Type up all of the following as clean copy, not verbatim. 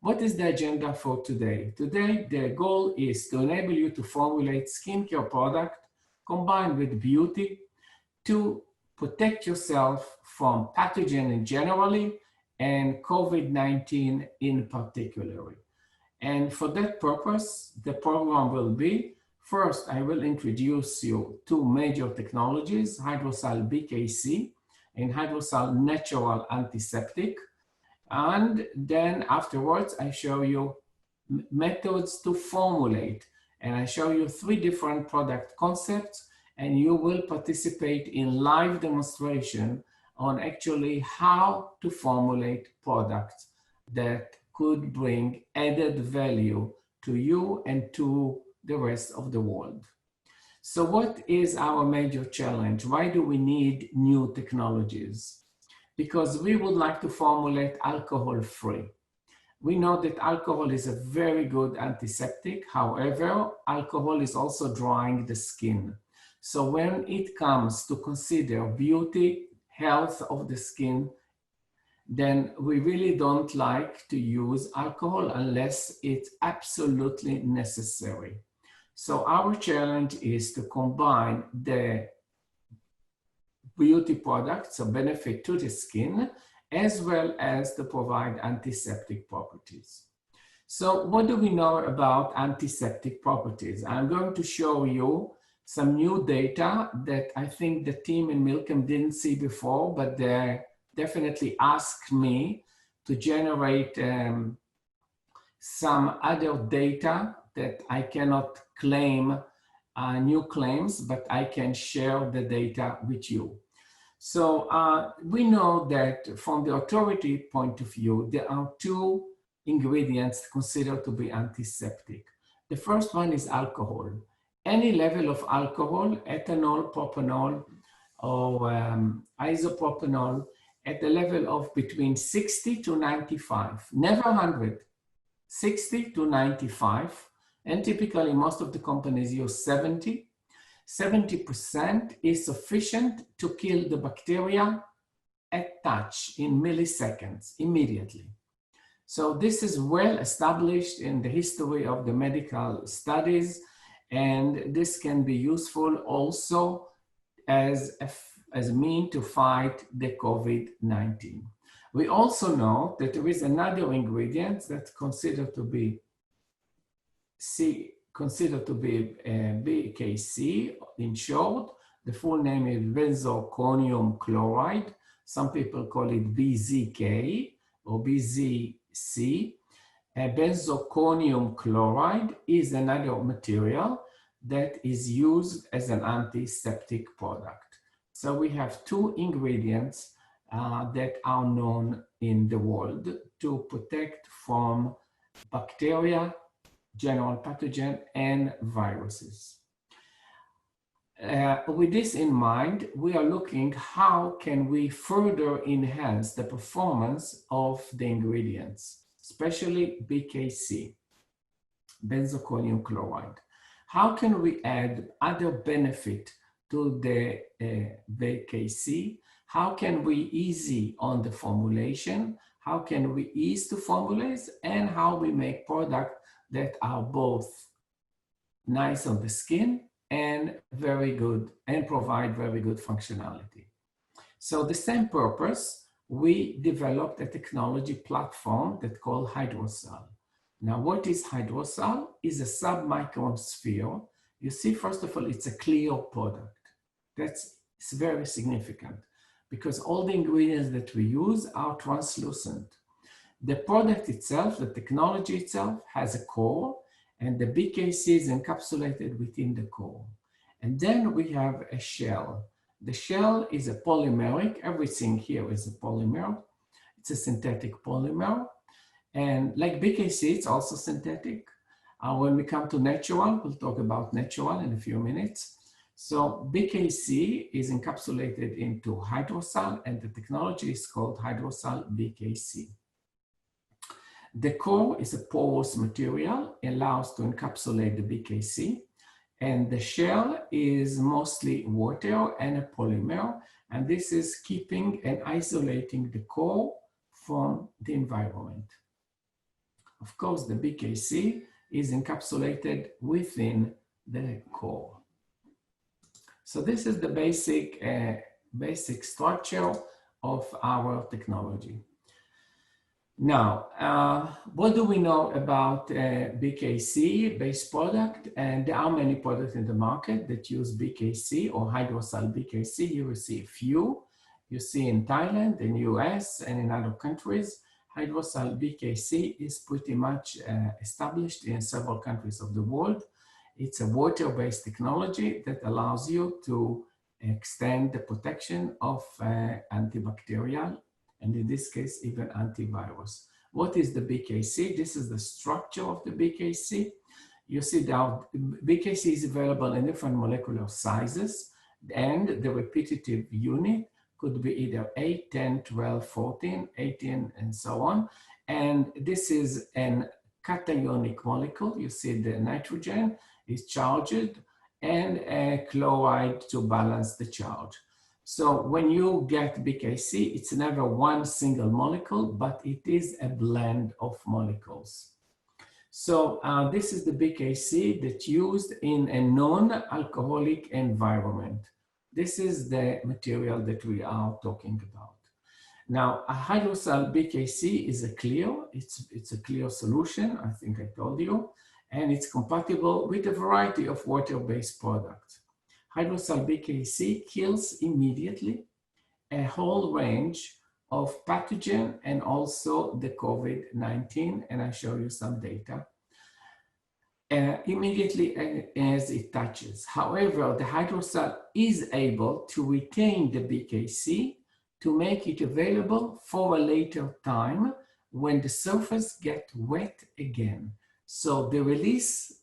What is the agenda for today? Today, the goal is to enable you to formulate skincare product combined with beauty to protect yourself from pathogen generally and COVID-19 in particular. And for that purpose, the program will be, first, I will introduce you two major technologies, HydroSal BKC and HydroSal Natural Antiseptic. And then afterwards, I show you methods to formulate. And I show you three different product concepts, and you will participate in live demonstration on actually how to formulate products that could bring added value to you and to the rest of the world. So what is our major challenge? Why do we need new technologies? Because we would like to formulate alcohol-free. We know that alcohol is a very good antiseptic. However, alcohol is also drying the skin. So when it comes to consider beauty, health of the skin, then we really don't like to use alcohol unless it's absolutely necessary. So our challenge is to combine the beauty products, so benefit to the skin, as well as to provide antiseptic properties. So what do we know about antiseptic properties? I'm going to show you some new data that I think the team in Milcom didn't see before, but they definitely asked me to generate some other data that I cannot claim new claims, but I can share the data with you. So we know that from the authority point of view, there are two ingredients considered to be antiseptic. The first one is alcohol. Any level of alcohol, ethanol, propanol, or isopropanol, at the level of between 60 to 95, never 100, 60 to 95, and typically most of the companies use 70. 70% is sufficient to kill the bacteria at touch in milliseconds, immediately. So this is well established in the history of the medical studies, and this can be useful also as a mean to fight the COVID-19. We also know that there is another ingredient that's considered to be BKC in short. The full name is benzoconium chloride. Some people call it BZK or BZC. Benzoconium chloride is another material that is used as an antiseptic product. So we have two ingredients that are known in the world to protect from bacteria, general pathogen, and viruses. With this in mind, we are looking how can we further enhance the performance of the ingredients, especially BKC, benzoconium chloride. How can we add other benefit to the BKC? How can we easy on the formulation? How can we ease to formulate? And how we make products that are both nice on the skin and very good and provide very good functionality. So the same purpose, we developed a technology platform that's called HydroSal. Now, what is HydroSal? Is a submicron sphere. You see, first of all, it's a clear product. It's very significant because all the ingredients that we use are translucent. The product itself, the technology itself, has a core, and the BKC is encapsulated within the core. And then we have a shell. The shell is a polymeric. Everything here is a polymer. It's a synthetic polymer. And like BKC, it's also synthetic. When we come to natural, we'll talk about natural in a few minutes. So BKC is encapsulated into HydroSal, and the technology is called HydroSal BKC. The core is a porous material, allows to encapsulate the BKC, and the shell is mostly water and a polymer, and this is keeping and isolating the core from the environment. Of course, the BKC is encapsulated within the core. So this is the basic structure of our technology. Now, what do we know about BKC-based product? And there are many products in the market that use BKC or HydroSal BKC. You will see a few. You see in Thailand, in US, and in other countries. HydroSal BKC is pretty much established in several countries of the world. It's a water-based technology that allows you to extend the protection of antibacterial, and in this case, even antivirus. What is the BKC? This is the structure of the BKC. You see that BKC is available in different molecular sizes, and the repetitive unit could be either 8, 10, 12, 14, 18, and so on. And this is an cationic molecule. You see the nitrogen is charged and a chloride to balance the charge. So when you get BKC, it's never one single molecule, but it is a blend of molecules. So this is the BKC that's used in a non-alcoholic environment. This is the material that we are talking about. Now, a HydroSal BKC is a clear, it's a clear solution, I think I told you, and it's compatible with a variety of water-based products. HydroSal BKC kills immediately a whole range of pathogen and also the COVID-19, and I show you some data. Immediately as it touches. However, the HydroSal is able to retain the BKC to make it available for a later time when the surface gets wet again. So the release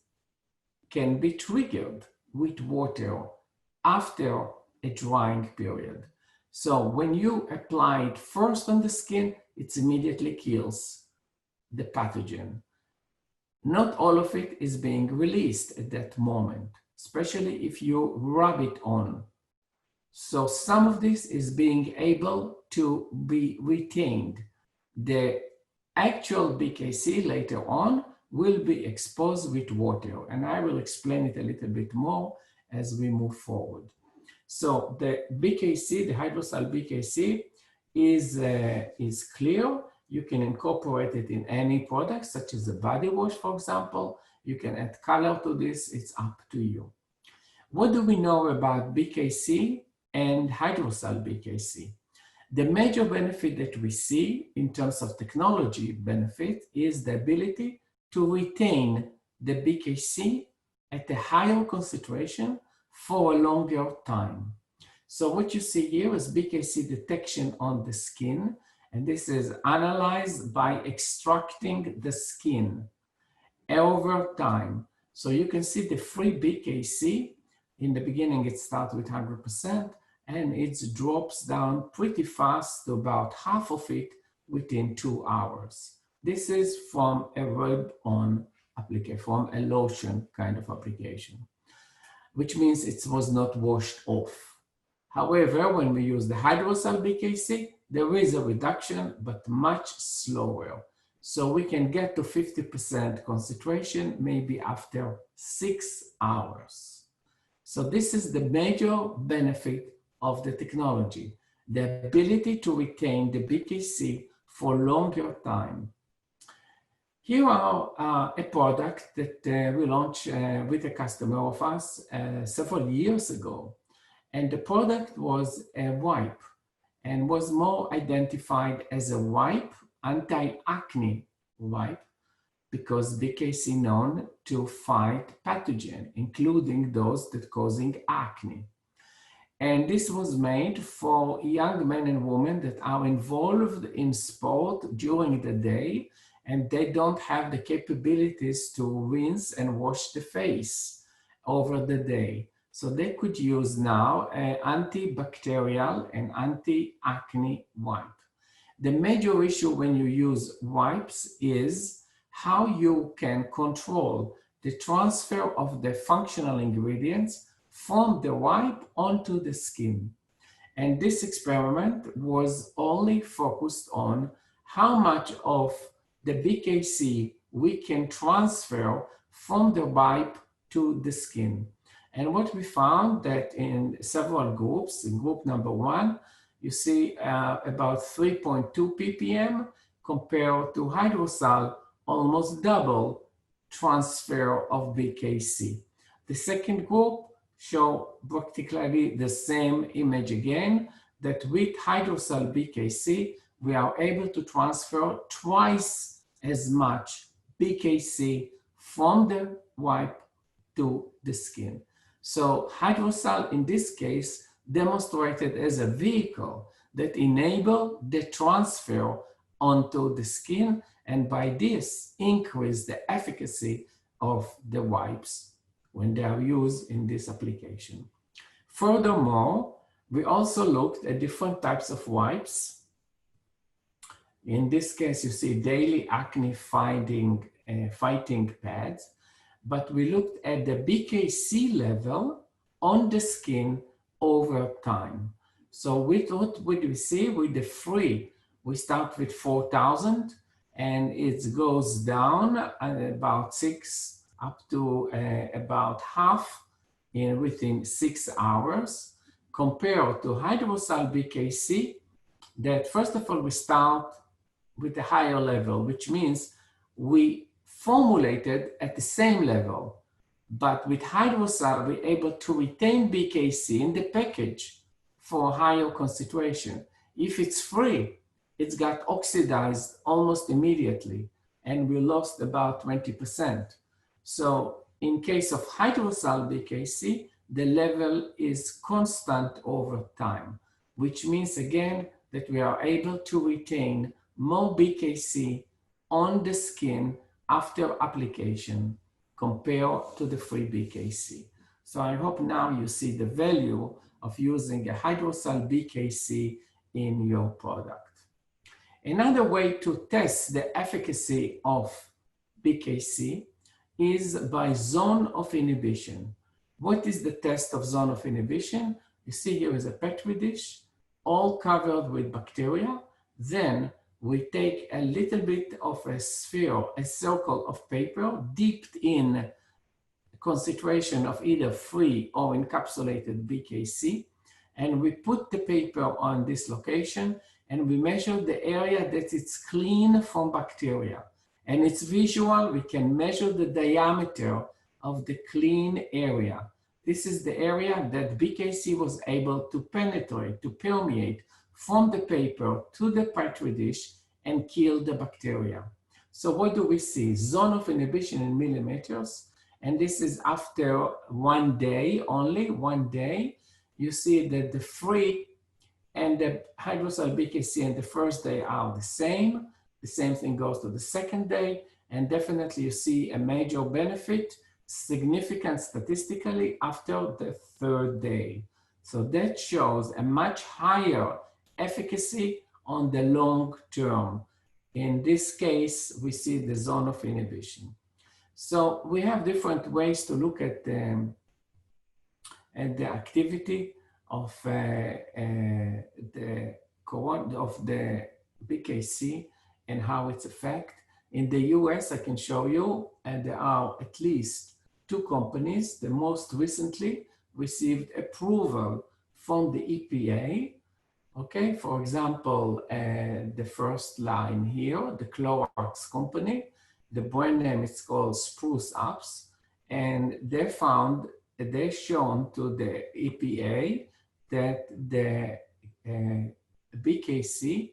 can be triggered with water after a drying period. So when you apply it first on the skin, it immediately kills the pathogen. Not all of it is being released at that moment, especially if you rub it on. So some of this is being able to be retained. The actual BKC later on will be exposed with water, and I will explain it a little bit more as we move forward. So the BKC, the HydroSal BKC is clear. You can incorporate it in any product, such as a body wash, for example. You can add color to this, it's up to you. What do we know about BKC and HydroSal BKC? The major benefit that we see in terms of technology benefit is the ability to retain the BKC at a higher concentration for a longer time. So what you see here is BKC detection on the skin, and this is analyzed by extracting the skin over time. So you can see the free BKC. In the beginning, it starts with 100%, and it drops down pretty fast to about half of it within 2 hours. This is from a rub-on application, from a lotion kind of application, which means it was not washed off. However, when we use the HydroSal BKC, there is a reduction, but much slower. So we can get to 50% concentration maybe after 6 hours. So this is the major benefit of the technology, the ability to retain the BKC for longer time. Here are a product that we launched with a customer of us several years ago. And the product was a wipe and was more identified as a wipe, anti-acne wipe, because BKC known to fight pathogen, including those that causing acne. And this was made for young men and women that are involved in sport during the day, and they don't have the capabilities to rinse and wash the face over the day. So they could use now an antibacterial and anti-acne wipe. The major issue when you use wipes is how you can control the transfer of the functional ingredients from the wipe onto the skin. And this experiment was only focused on how much of the BKC we can transfer from the wipe to the skin. And what we found that in several groups, in group number 1, you see about 3.2 ppm compared to HydroSal, almost double transfer of BKC. The second group show practically the same image again, that with HydroSal BKC, we are able to transfer twice as much BKC from the wipe to the skin. So HydroSal in this case demonstrated as a vehicle that enabled the transfer onto the skin, and by this increase the efficacy of the wipes when they are used in this application. Furthermore, we also looked at different types of wipes. In this case, you see daily acne fighting pads, but we looked at the BKC level on the skin over time. So with what would we see with the free? We start with 4,000 and it goes down at about 6 up to about half within 6 hours, compared to HydroSal BKC, that first of all we start with a higher level, which means we formulated at the same level, but with HydroSal we're able to retain BKC in the package for higher concentration. If it's free, it's got oxidized almost immediately, and we lost about 20%. So in case of HydroSal BKC, the level is constant over time, which means again that we are able to retain more BKC on the skin after application compared to the free BKC. So I hope now you see the value of using a HydroSal BKC in your product. Another way to test the efficacy of BKC is by zone of inhibition. What is the test of zone of inhibition? You see here is a Petri dish, all covered with bacteria. Then we take a little bit of a sphere, a circle of paper dipped in concentration of either free or encapsulated BKC, and we put the paper on this location and we measure the area that it's clean from bacteria. And it's visual, we can measure the diameter of the clean area. This is the area that BKC was able to penetrate, to permeate from the paper to the Petri dish and kill the bacteria. So what do we see? Zone of inhibition in millimeters. And this is after 1 day, only 1 day. You see that the free and the HydroSal BKC in the first day are the same. The same thing goes to the second day. And definitely you see a major benefit, significant statistically, after the third day. So that shows a much higher efficacy on the long term. In this case, we see the zone of inhibition. So we have different ways to look at the activity of the BKC and how it's affect. In the US, I can show you, and there are at least 2 companies that most recently received approval from the EPA. Okay, for example, the first line here, the Clorox company, the brand name is called Spruce Ups, and they found, they shown to the EPA that the BKC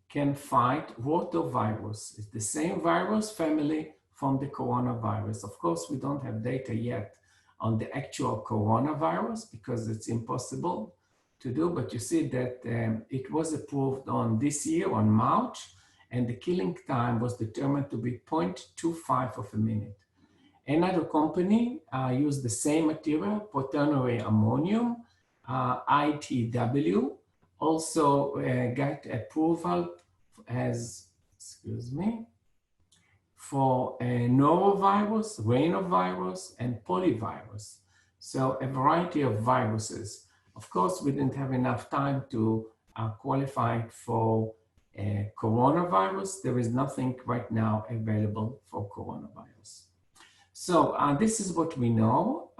can fight rotavirus. It's the same virus family from the coronavirus. Of course, we don't have data yet on the actual coronavirus because it's impossible to do, but you see that it was approved on this year, on March, and the killing time was determined to be 0.25 of a minute. Another company used the same material, quaternary ammonium, ITW, also got approval as, for norovirus, rhinovirus, and polyvirus. So a variety of viruses. Of course, we didn't have enough time to qualify for coronavirus. There is nothing right now available for coronavirus. So this is what we know.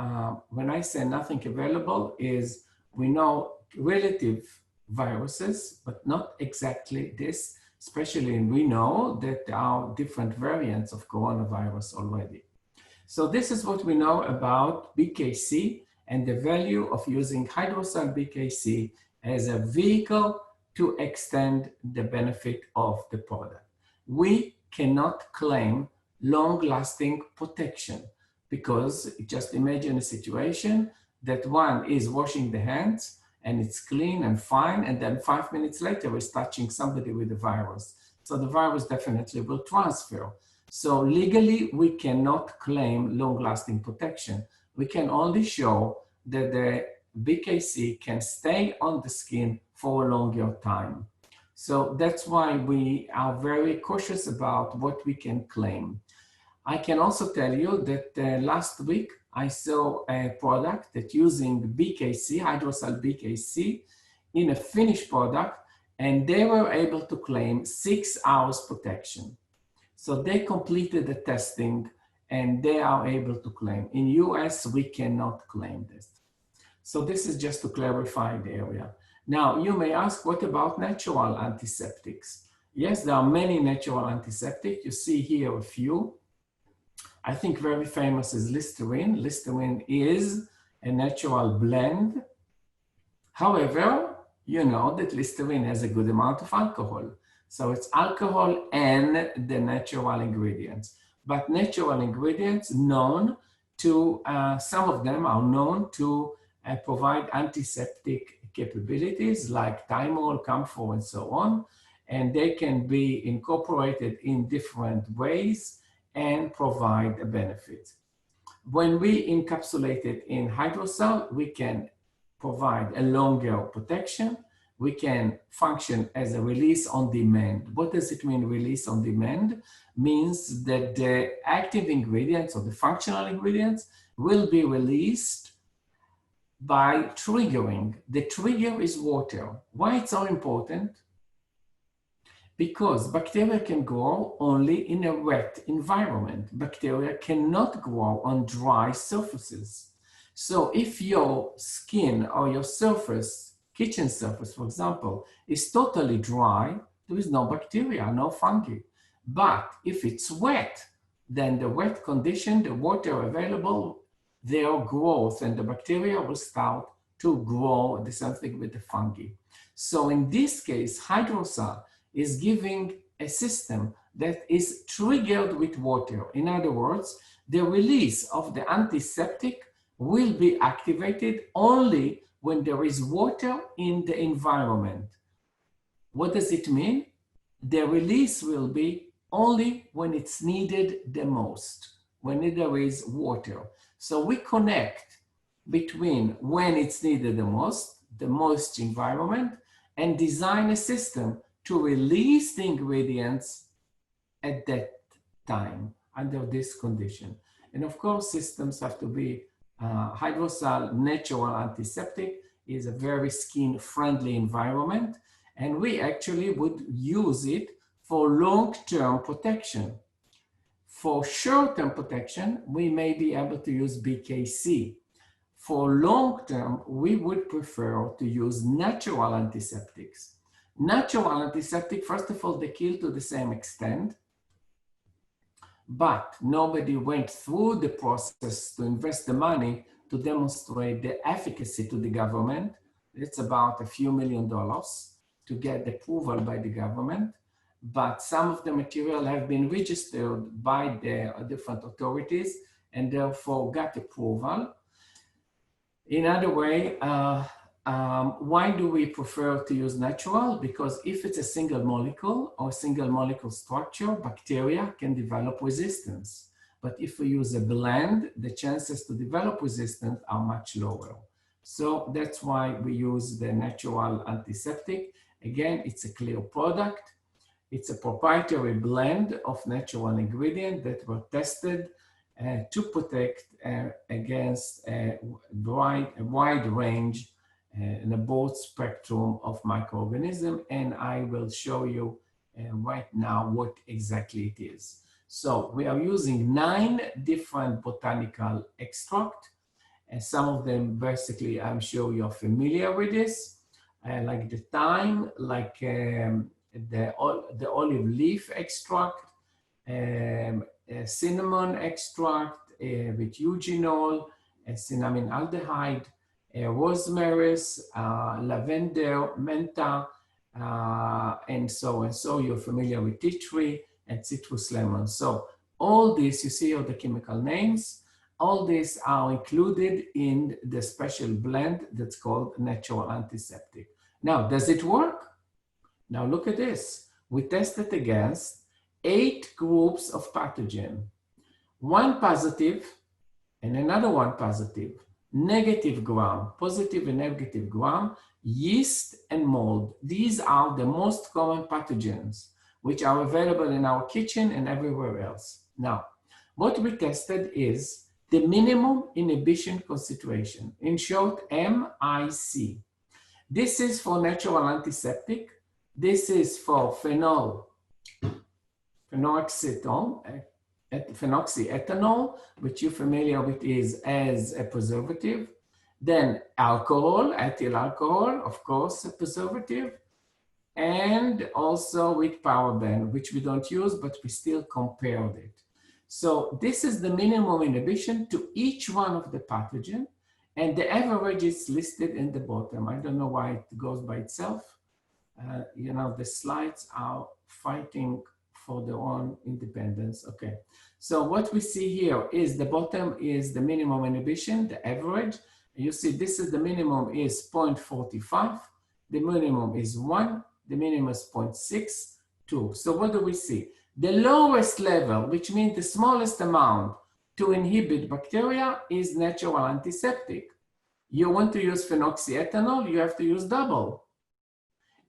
When I say nothing available is we know relative viruses, but not exactly this, especially we know that there are different variants of coronavirus already. So this is what we know about BKC and the value of using HydroSal BKC as a vehicle to extend the benefit of the product. We cannot claim long-lasting protection because just imagine a situation that one is washing the hands and it's clean and fine, and then 5 minutes later is touching somebody with the virus. So the virus definitely will transfer. So legally, we cannot claim long-lasting protection. We can only show that the BKC can stay on the skin for a longer time. So that's why we are very cautious about what we can claim. I can also tell you that last week I saw a product that using BKC, HydroSal BKC, in a finished product, and they were able to claim 6 hours protection. So they completed the testing and they are able to claim. In US, we cannot claim this. So this is just to clarify the area. Now, you may ask, what about natural antiseptics? Yes, there are many natural antiseptics. You see here a few. I think very famous is Listerine. Listerine is a natural blend. However, you know that Listerine has a good amount of alcohol. So it's alcohol and the natural ingredients. But natural ingredients known to, some of them are known to provide antiseptic capabilities like thymol, camphor, and so on. And they can be incorporated in different ways and provide a benefit. When we encapsulate it in HydroSal, we can provide a longer protection. We can function as a release on demand. What does it mean, release on demand? Means that the active ingredients or the functional ingredients will be released by triggering. The trigger is water. Why it's so important? Because bacteria can grow only in a wet environment. Bacteria cannot grow on dry surfaces. So if your skin or your surface, kitchen surface, for example, is totally dry, there is no bacteria, no fungi. But if it's wet, then the wet condition, the water available, their growth and the bacteria will start to grow, the same thing with the fungi. So in this case, HydroSal is giving a system that is triggered with water. In other words, the release of the antiseptic will be activated only when there is water in the environment. What does it mean? The release will be only when it's needed the most, when there is water. So we connect between when it's needed the moist environment, and design a system to release the ingredients at that time under this condition. And of course, systems have to be HydroSal natural antiseptic is a very skin-friendly environment, and we actually would use it for long-term protection. For short-term protection, we may be able to use BKC. For long-term, we would prefer to use natural antiseptics. Natural antiseptic, first of all, they kill to the same extent, but nobody went through the process to invest the money to demonstrate the efficacy to the government. It's about a few $1 million to get approval by the government, but some of the material have been registered by the different authorities and therefore got approval. In other way, why do we prefer to use natural? Because if it's a single molecule or single molecule structure, bacteria can develop resistance. But if we use a blend, the chances to develop resistance are much lower. So that's why we use the natural antiseptic. Again, it's a clear product. It's a proprietary blend of natural ingredients that were tested to protect against a wide range in a broad spectrum of microorganisms, and I will show you right now what exactly it is. So we are using 9 different botanical extracts, and some of them basically I'm sure you're familiar with this, like the thyme, like the olive leaf extract, cinnamon extract with eugenol, cinnaminaldehyde, rosemary, lavender, mentha, and so on. So you're familiar with tea tree and citrus lemon. So all this, you see all the chemical names, all these are included in the special blend that's called natural antiseptic. Now, does it work? Now look at this. We tested against 8 groups of pathogen, 1 positive and another 1 positive, negative gram, positive and negative gram, yeast and mold. These are the most common pathogens which are available in our kitchen and everywhere else. Now, what we tested is the minimum inhibition concentration, in short, MIC. This is for natural antiseptic. This is for phenoxyethanol, which you're familiar with is as a preservative. Then alcohol, ethyl alcohol, of course, a preservative. And also with paraben, which we don't use, but we still compared it. So this is the minimum inhibition to each one of the pathogen, and the average is listed in the bottom. I don't know why it goes by itself. You know, the slides are fighting for their own independence. Okay, so what we see here is the bottom is the minimum inhibition, the average. You see this is the minimum is 0.45, the minimum is 1, the minimum is 0.62. So what do we see? The lowest level, which means the smallest amount to inhibit bacteria, is natural antiseptic. You want to use phenoxyethanol, you have to use double.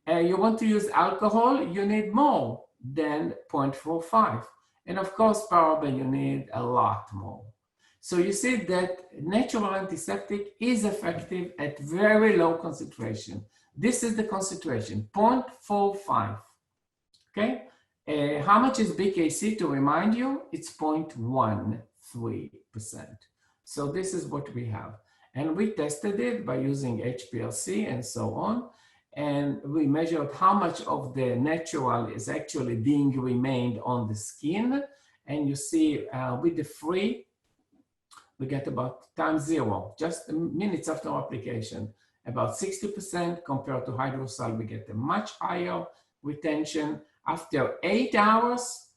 You want to use alcohol, you need more than 0.45. And of course, paraben, you need a lot more. So you see that natural antiseptic is effective at very low concentration. This is the concentration, 0.45, okay? How much is BKC, to remind you? It's 0.13%. So this is what we have. And we tested it by using HPLC and so on. And we measured how much of the natural is actually being remained on the skin. And you see with the free, we get about ×0, just minutes after application, about 60% compared to HydroSal. We get a much higher retention. After 8 hours,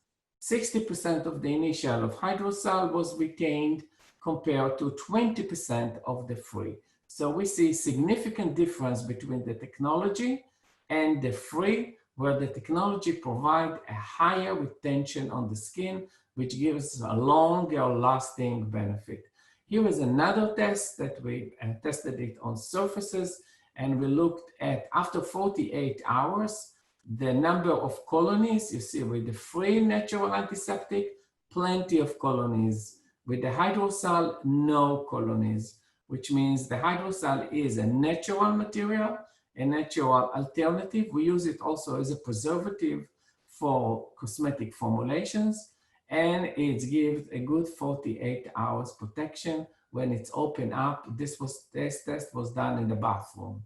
60% of the initial of HydroSal was retained compared to 20% of the free. So we see significant difference between the technology and the free, where the technology provides a higher retention on the skin, which gives a longer lasting benefit. Here is another test that we tested it on surfaces, and we looked at after 48 hours, the number of colonies. You see with the free natural antiseptic, plenty of colonies. With the HydroSal, no colonies, which means the HydroSal is a natural material, a natural alternative. We use it also as a preservative for cosmetic formulations, and it gives a good 48 hours protection when it's open up. This test was done in the bathroom,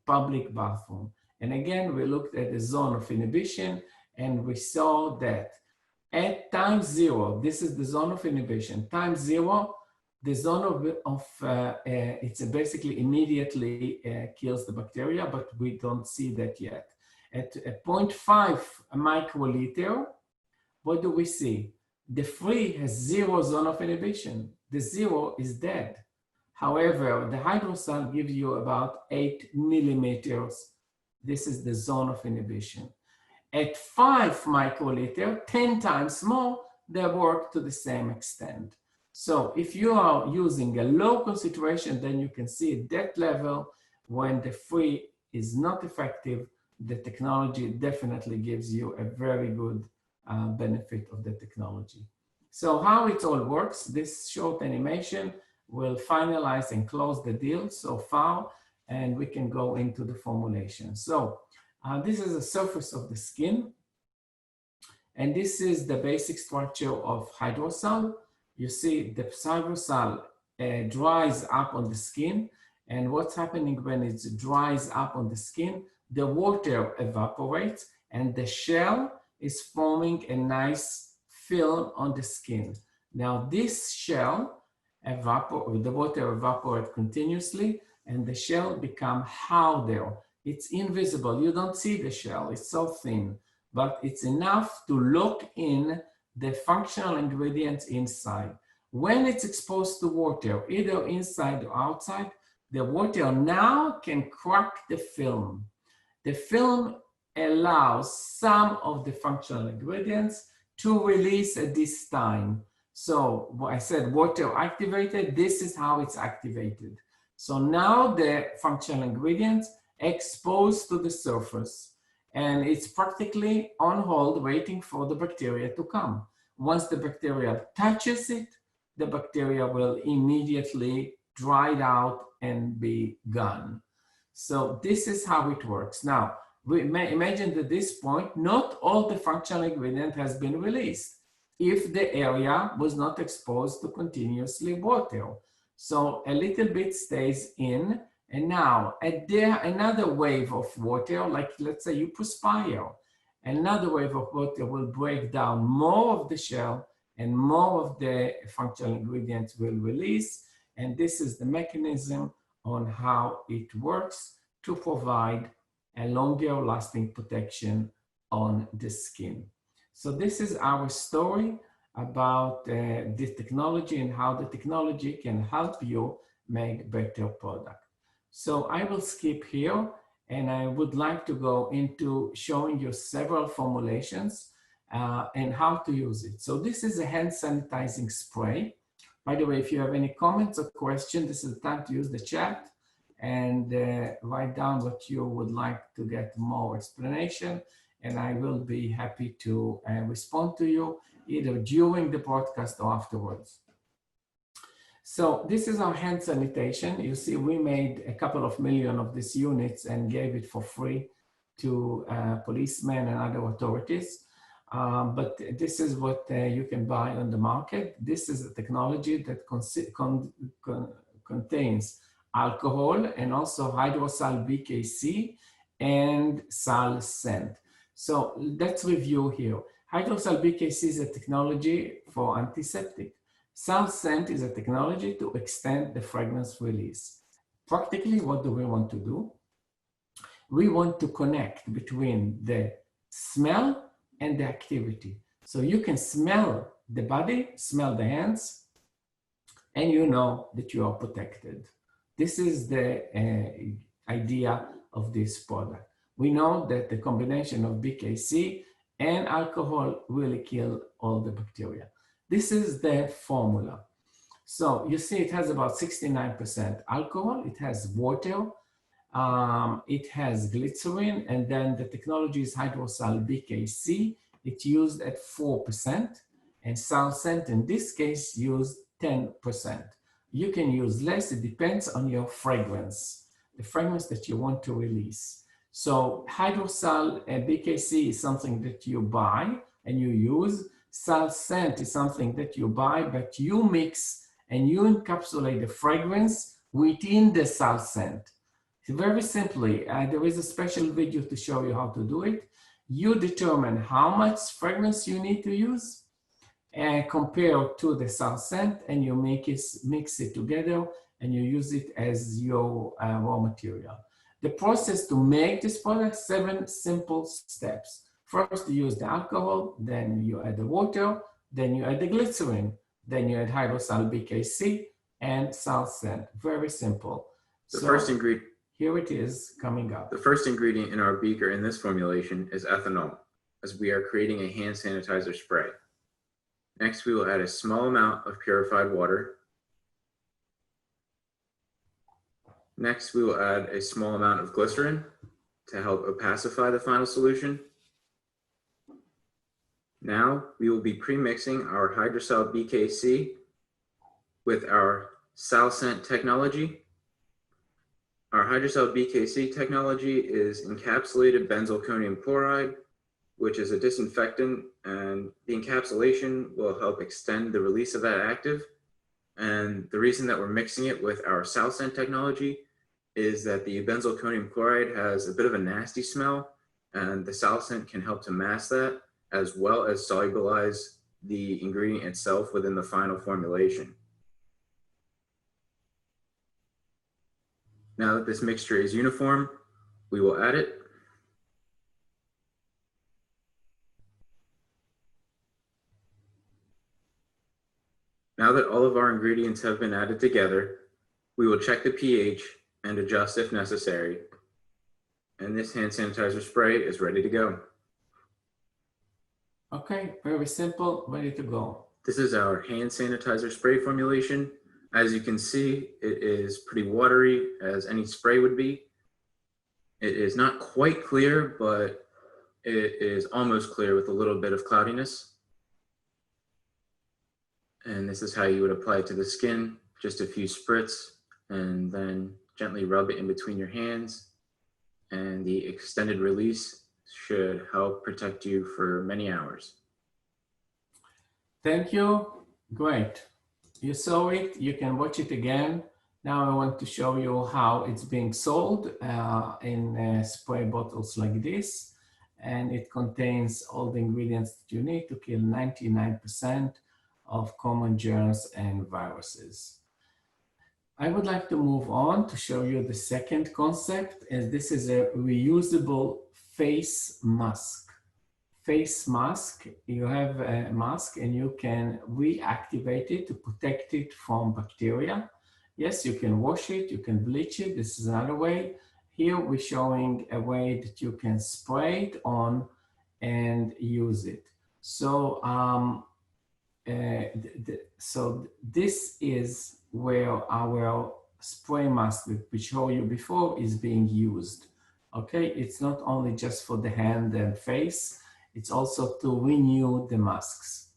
public bathroom. And again, we looked at the zone of inhibition, and we saw that at ×0, this is the zone of inhibition, ×0, the zone it's basically immediately kills the bacteria, but we don't see that yet. At 0.5 microliter, what do we see? The free has 0 zone of inhibition. The 0 is dead. However, the HydroSal gives you about 8 millimeters. This is the zone of inhibition. At 5 microliter, 10 times more, they work to the same extent. So if you are using a low concentration, then you can see at that level, when the free is not effective, the technology definitely gives you a very good benefit of the technology. So how it all works, this short animation will finalize and close the deal so far. and we can go into the formulation. So this is the surface of the skin, and this is the basic structure of HydroSal. You see the HydroSal dries up on the skin, and what's happening when it dries up on the skin, the water evaporates and the shell is forming a nice film on the skin. Now this shell, the water evaporates continuously and the shell becomes harder. It's invisible, you don't see the shell, it's so thin, but it's enough to lock in the functional ingredients inside. When it's exposed to water, either inside or outside, the water now can crack the film. The film allows some of the functional ingredients to release at this time. So I said water activated, this is how it's activated. So now the functional ingredients exposed to the surface, and it's practically on hold waiting for the bacteria to come. Once the bacteria touches it, the bacteria will immediately dry it out and be gone. So this is how it works. Now, we may imagine that at this point, not all the functional ingredient has been released if the area was not exposed to continuously water. So a little bit stays in, and now another wave of water, like let's say you perspire, another wave of water will break down more of the shell and more of the functional ingredients will release. And this is the mechanism on how it works to provide a longer lasting protection on the skin. So this is our story about this technology and how the technology can help you make better product. So I will skip here, and I would like to go into showing you several formulations and how to use it. So this is a hand sanitizing spray. By the way, if you have any comments or questions, this is the time to use the chat and write down what you would like to get more explanation, and I will be happy to respond to you either during the broadcast or afterwards. So this is our hand sanitation. You see, we made a couple of million of these units and gave it for free to policemen and other authorities. But this is what you can buy on the market. This is a technology that contains alcohol and also HydroSal BKC and Sal scent. So let's review here. HydroSal BKC is a technology for antiseptic. Sal scent is a technology to extend the fragrance release. Practically, what do we want to do? We want to connect between the smell and the activity. So you can smell the body, smell the hands, and you know that you are protected. This is the idea of this product. We know that the combination of BKC and alcohol really kill all the bacteria. This is the formula. So you see it has about 69% alcohol, it has water, it has glycerin, and then the technology is HydroSal BKC. It's used at 4%, and Sal scent in this case used 10%. You can use less, it depends on your fragrance, the fragrance that you want to release. So HydroSal BKC is something that you buy and you use. Sal scent is something that you buy, but you mix and you encapsulate the fragrance within the Sal scent. Very simply, there is a special video to show you how to do it. You determine how much fragrance you need to use and compare to the Sal scent, and you mix it together and you use it as your raw material. The process to make this product, 7 simple steps. First, you use the alcohol, then you add the water, then you add the glycerin, then you add HydroSal BKC and Sal scent. Very simple. The first ingredient. Here it is coming up. The first ingredient in our beaker in this formulation is ethanol, as we are creating a hand sanitizer spray. Next, we will add a small amount of purified water. Next, we will add a small amount of glycerin to help opacify the final solution. Now, we will be pre-mixing our HydroSal BKC with our Sal scent technology, Our HydroSal BKC technology is encapsulated benzalkonium chloride, which is a disinfectant, and the encapsulation will help extend the release of that active. And the reason that we're mixing it with our SalScent technology is that the benzalkonium chloride has a bit of a nasty smell, and the SalScent can help to mask that, as well as solubilize the ingredient itself within the final formulation. Now that this mixture is uniform, we will add it. Now that all of our ingredients have been added together, we will check the pH and adjust if necessary. And this hand sanitizer spray is ready to go. Okay, very simple, ready to go. This is our hand sanitizer spray formulation. As you can see, it is pretty watery, as any spray would be. It is not quite clear, but it is almost clear with a little bit of cloudiness. And this is how you would apply it to the skin, just a few spritz, and then gently rub it in between your hands. And the extended release should help protect you for many hours. Thank you. Great. You saw it. You can watch it again. Now I want to show you how it's being sold in spray bottles like this. And it contains all the ingredients that you need to kill 99% of common germs and viruses. I would like to move on to show you the second concept, and this is a reusable face mask. Face mask, you have a mask and you can reactivate it to protect it from bacteria. Yes, you can wash it, you can bleach it. This is another way. Here we're showing a way that you can spray it on and use it. So, so this is where our spray mask that we showed you before is being used. Okay, it's not only just for the hand and face, it's also to renew the masks.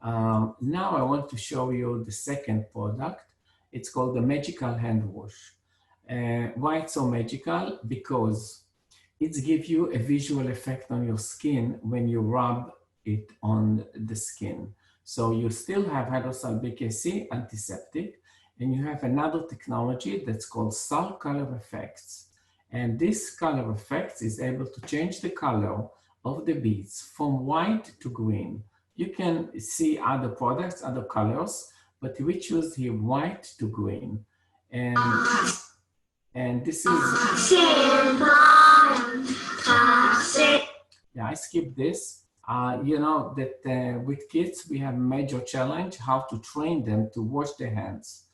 Now I want to show you the second product. It's called the Magical Hand Wash. Why it's so magical? Because it gives you a visual effect on your skin when you rub it on the skin. So you still have HydroSal BKC antiseptic, and you have another technology that's called Sal Color Effects. And this color effects is able to change the color of the beads from white to green. You can see other products, other colors, but we choose here white to green. And this is... Yeah, I skipped this. You know that with kids, we have a major challenge how to train them to wash their hands.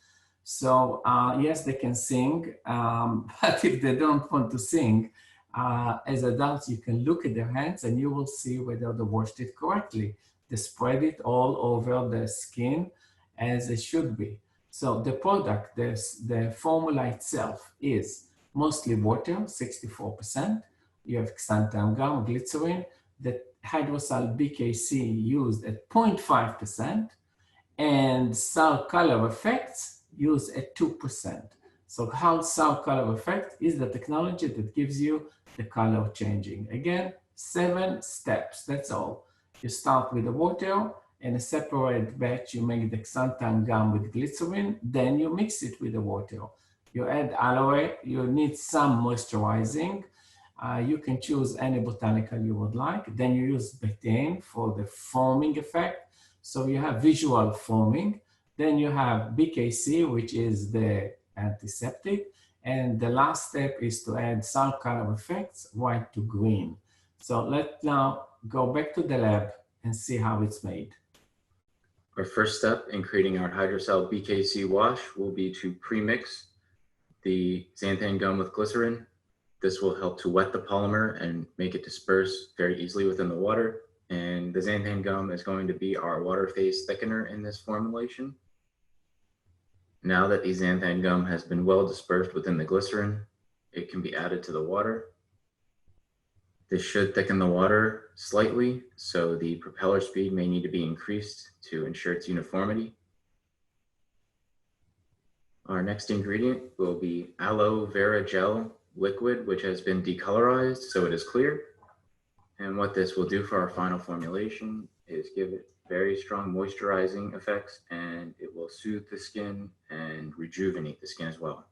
So yes, they can sing, but if they don't want to sing, as adults, you can look at their hands and you will see whether they washed it correctly. They spread it all over the skin as it should be. So the product, the formula itself is mostly water, 64%. You have xanthan gum, glycerin, the HydroSal BKC used at 0.5%, and Sal Color Effects used at 2%. So how Sal Color Effect is the technology that gives you the color changing. Again, 7 steps, that's all. You start with the water, in a separate batch, you make the xanthan gum with glycerin, then you mix it with the water. You add aloe, you need some moisturizing. You can choose any botanical you would like. Then you use betaine for the foaming effect. So you have visual foaming. Then you have BKC, which is the antiseptic. And the last step is to add Sal Color Effects, white to green. So let's now go back to the lab and see how it's made. Our first step in creating our HydroSal BKC wash will be to pre-mix the xanthan gum with glycerin. This will help to wet the polymer and make it disperse very easily within the water. And the xanthan gum is going to be our water phase thickener in this formulation. Now that the xanthan gum has been well dispersed within the glycerin, it can be added to the water. This should thicken the water slightly, so the propeller speed may need to be increased to ensure its uniformity. Our next ingredient will be aloe vera gel liquid, which has been decolorized so it is clear. And what this will do for our final formulation is give it very strong moisturizing effects, and it will soothe the skin and rejuvenate the skin as well.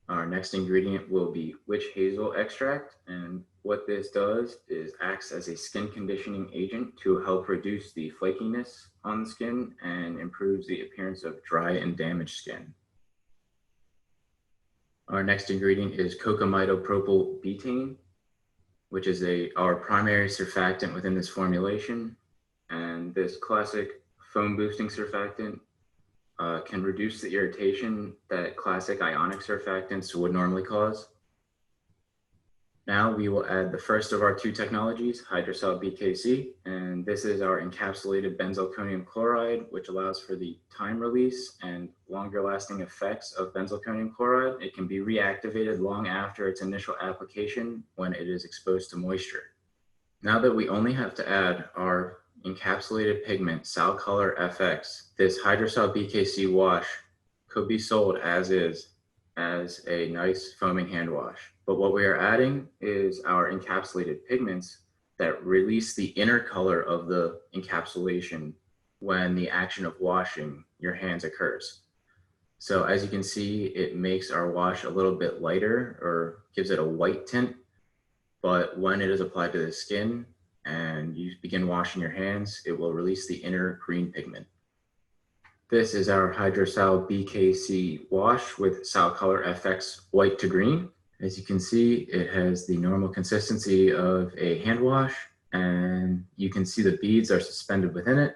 Our next ingredient will be witch hazel extract, and what this does is acts as a skin conditioning agent to help reduce the flakiness on the skin and improves the appearance of dry and damaged skin. Our next ingredient is cocamidopropyl betaine, which is our primary surfactant within this formulation. And this classic foam boosting surfactant can reduce the irritation that classic ionic surfactants would normally cause. Now we will add the first of our two technologies, HydroSal BKC, and this is our encapsulated benzalkonium chloride, which allows for the time release and longer lasting effects of benzalkonium chloride. It can be reactivated long after its initial application when it is exposed to moisture. Now that we only have to add our encapsulated pigment, Sal Color FX, this HydroSal BKC wash could be sold as is, as a nice foaming hand wash. But what we are adding is our encapsulated pigments that release the inner color of the encapsulation when the action of washing your hands occurs. So as you can see, it makes our wash a little bit lighter or gives it a white tint. But when it is applied to the skin and you begin washing your hands, it will release the inner green pigment. This is our HydroSal BKC wash with Sal Color FX white to green. As you can see, it has the normal consistency of a hand wash, and you can see the beads are suspended within it.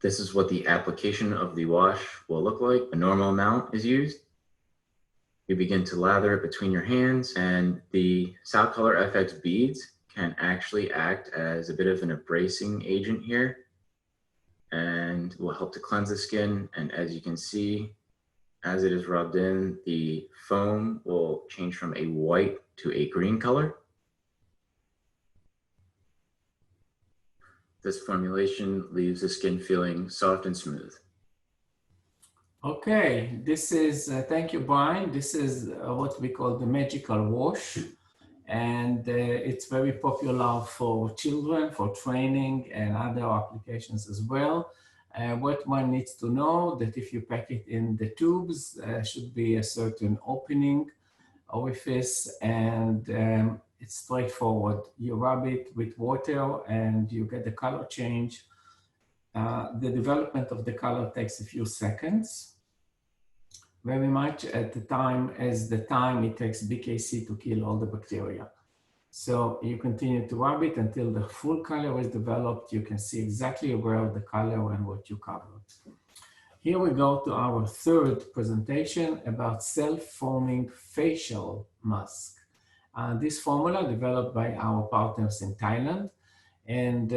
This is what the application of the wash will look like. A normal amount is used. You begin to lather it between your hands, and the Sal Color FX beads can actually act as a bit of an abrasing agent here and will help to cleanse the skin. And as you can see, as it is rubbed in, the foam will change from a white to a green color. This formulation leaves the skin feeling soft and smooth. Okay, this is, thank you, Brian. This is what we call the magical wash. And it's very popular for children, for training and other applications as well. What one needs to know that if you pack it in the tubes, should be a certain opening orifice, and it's straightforward. You rub it with water and you get the color change. The development of the color takes a few seconds, very much at the time it takes BKC to kill all the bacteria. So you continue to rub it until the full color is developed. You can see exactly where the color and what you covered. Here we go to our third presentation about self-foaming facial mask. This formula developed by our partners in Thailand and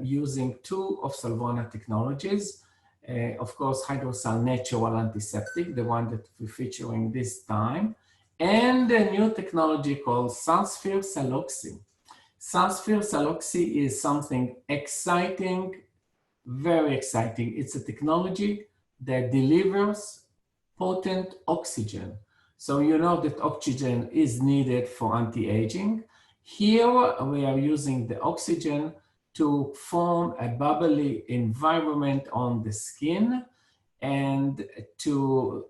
using two of Salvona technologies. Of course, HydroSal natural antiseptic, the one that we're featuring this time, and a new technology called Salsphere Saloxy. Salsphere Saloxy is something exciting, very exciting. It's a technology that delivers potent oxygen. So you know that oxygen is needed for anti-aging. Here we are using the oxygen to form a bubbly environment on the skin and to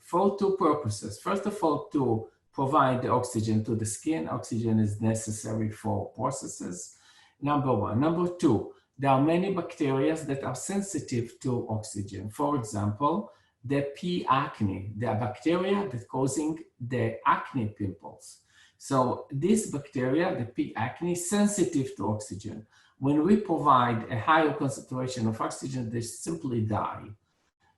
for two purposes. First of all, to provide the oxygen to the skin. Oxygen is necessary for processes, number one. Number two, there are many bacteria that are sensitive to oxygen. For example, the P. acne, the bacteria that causing the acne pimples. So this bacteria, the P. acne, is sensitive to oxygen. When we provide a higher concentration of oxygen, they simply die.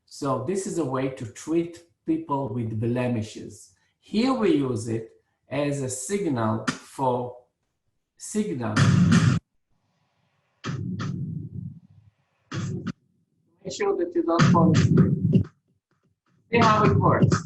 So this is a way to treat people with blemishes. Here we use it as a signal for Make sure that you don't fall asleep. See how it works.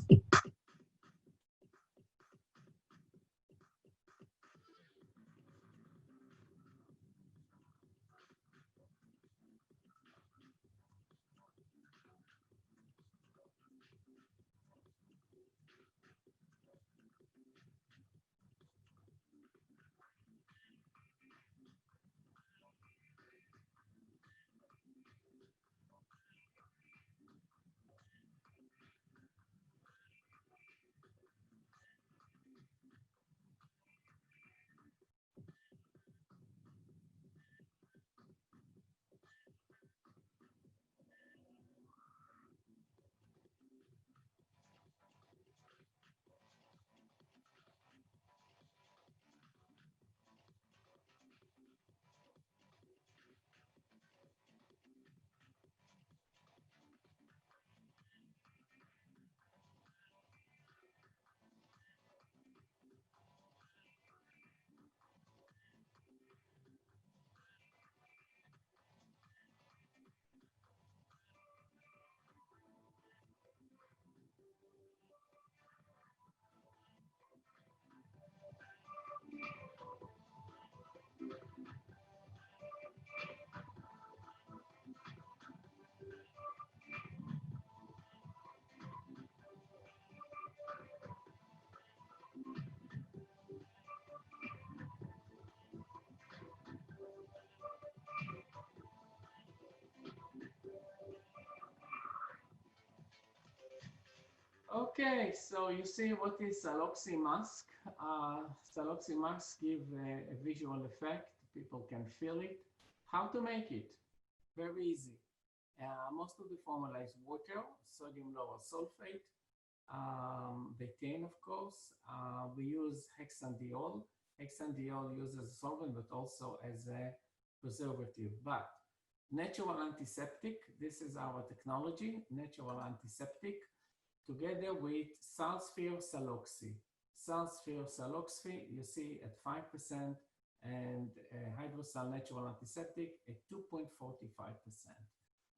Okay, so you see what is Saloxi mask. Saloxi mask give a visual effect. People can feel it. How to make it? Very easy. Most of the formula is water, sodium lauryl sulfate, betaine, of course. We use hexandiol. Hexandiol used as a solvent, but also as a preservative. But natural antiseptic, this is our technology, natural antiseptic, together with Salsphere Saloxi. Salsphere Saloxi, you see at 5%, and HydroSal natural antiseptic at 2.45%.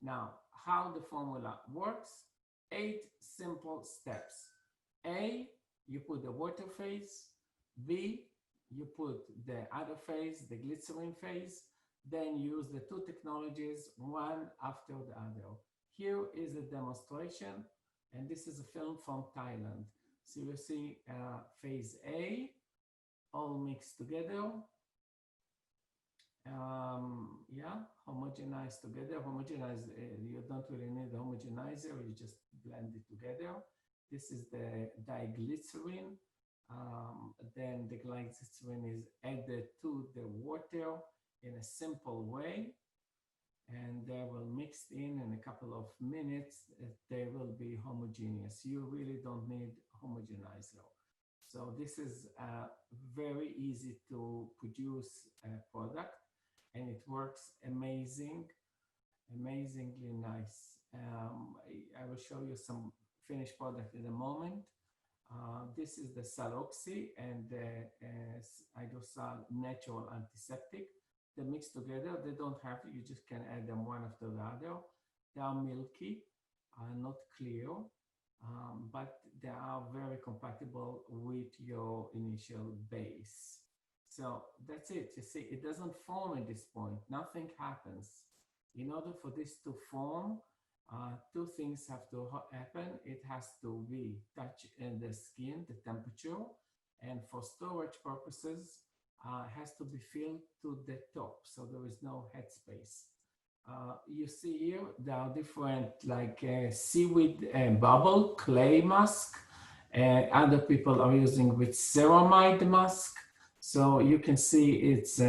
Now, how the formula works? 8 simple steps. A, you put the water phase. B, you put the other phase, the glycerin phase. Then use the two technologies, one after the other. Here is a demonstration, and this is a film from Thailand. So you see phase A, all mixed together. Yeah, homogenize together. Homogenize, you don't really need the homogenizer, you just blend it together. This is the diglycerin. Then the glycerin is added to the water in a simple way, and they will mix in a couple of minutes. They will be homogeneous. You really don't need homogenizer. So this is very easy to produce a product, and it works amazingly nice. I will show you some finished product in a moment. This is the Saloxi and the HydroSal natural antiseptic. They mix together. They don't have to, you just can add them one after the other. They are milky, not clear, but they are very compatible with your initial base. So that's it. You see, it doesn't form at this point. Nothing happens. In order for this to form, two things have to happen. It has to be touch in the skin, the temperature, and for storage purposes, has to be filled to the top, so there is no headspace. You see here, there are different like seaweed bubble, clay mask. Other people are using with ceramide mask. So you can see it's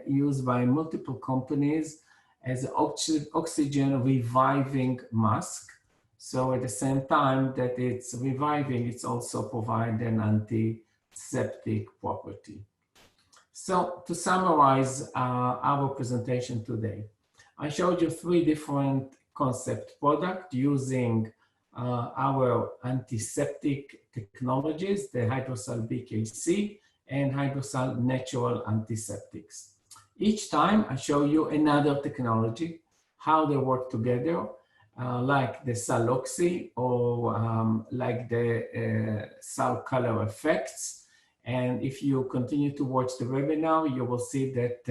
used by multiple companies as oxygen reviving mask. So at the same time that it's reviving, it's also provide an antiseptic property. So to summarize our presentation today, I showed you 3 different concept products using our antiseptic technologies, the HydroSal BKC and HydroSal natural antiseptics. Each time I show you another technology, how they work together, like the Saloxi or like the Sal color effects. And if you continue to watch the webinar, you will see that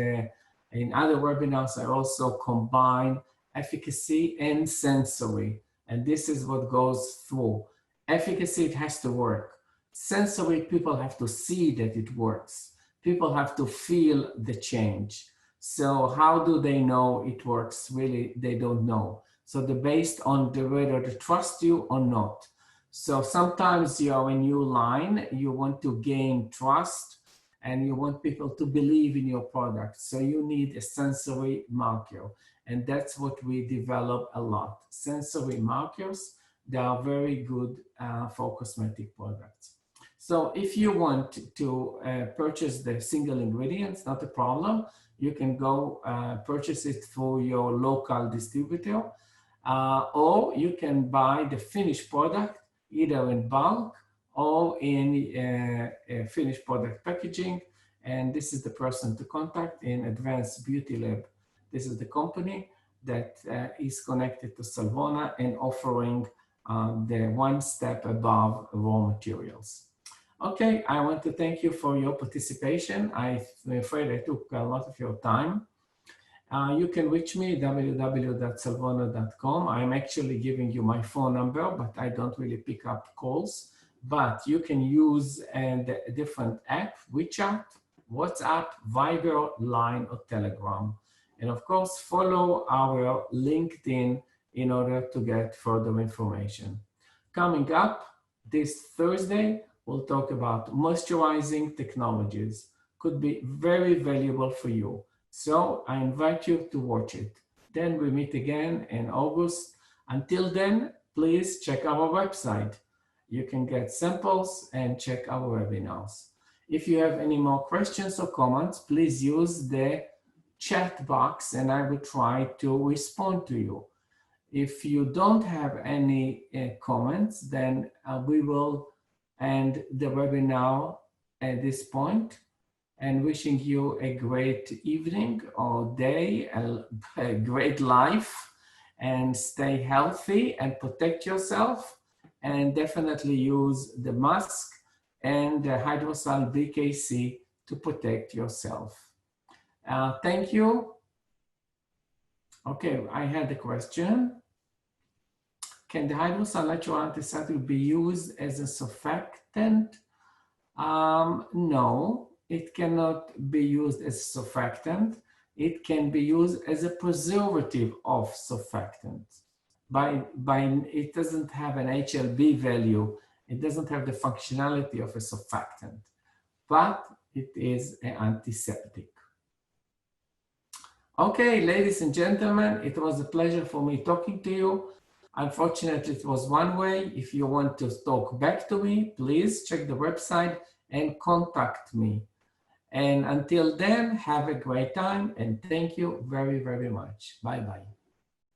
in other webinars, I also combine efficacy and sensory. And this is what goes through. Efficacy, it has to work. Sensory, people have to see that it works. People have to feel the change. So how do they know it works? Really, they don't know. So they're based on whether they trust you or not. So sometimes you are a new line, you want to gain trust, and you want people to believe in your product. So you need a sensory marker. And that's what we develop a lot. Sensory markers, they are very good for cosmetic products. So if you want to purchase the single ingredients, not a problem. You can go purchase it through your local distributor, or you can buy the finished product either in bulk or in finished product packaging. And this is the person to contact in Advanced Beauty Lab. This is the company that is connected to Salvona and offering the one step above raw materials. Okay, I want to thank you for your participation. I'm afraid I took a lot of your time. You can reach me www.salvona.com. I'm actually giving you my phone number, but I don't really pick up calls. But you can use a different app, WeChat, WhatsApp, Viber, Line, or Telegram. And of course, follow our LinkedIn in order to get further information. Coming up this Thursday, we'll talk about moisturizing technologies. Could be very valuable for you. So I invite you to watch it. Then we meet again in August. Until then, please check our website. You can get samples and check our webinars. If you have any more questions or comments, please use the chat box and I will try to respond to you. If you don't have any comments, then we will end the webinar at this point, and wishing you a great evening or day, a great life, and stay healthy and protect yourself, and definitely use the mask and the HydroSal BKC to protect yourself. Thank you. Okay, I had a question. Can the HydroSal natural antiseptic be used as a surfactant? No, it cannot be used as a surfactant. It can be used as a preservative of surfactants. It doesn't have an HLB value. It doesn't have the functionality of a surfactant, but it is an antiseptic. Okay, ladies and gentlemen, it was a pleasure for me talking to you. Unfortunately, it was one way. If you want to talk back to me, please check the website and contact me. And until then, have a great time and thank you very, very much. Bye-bye.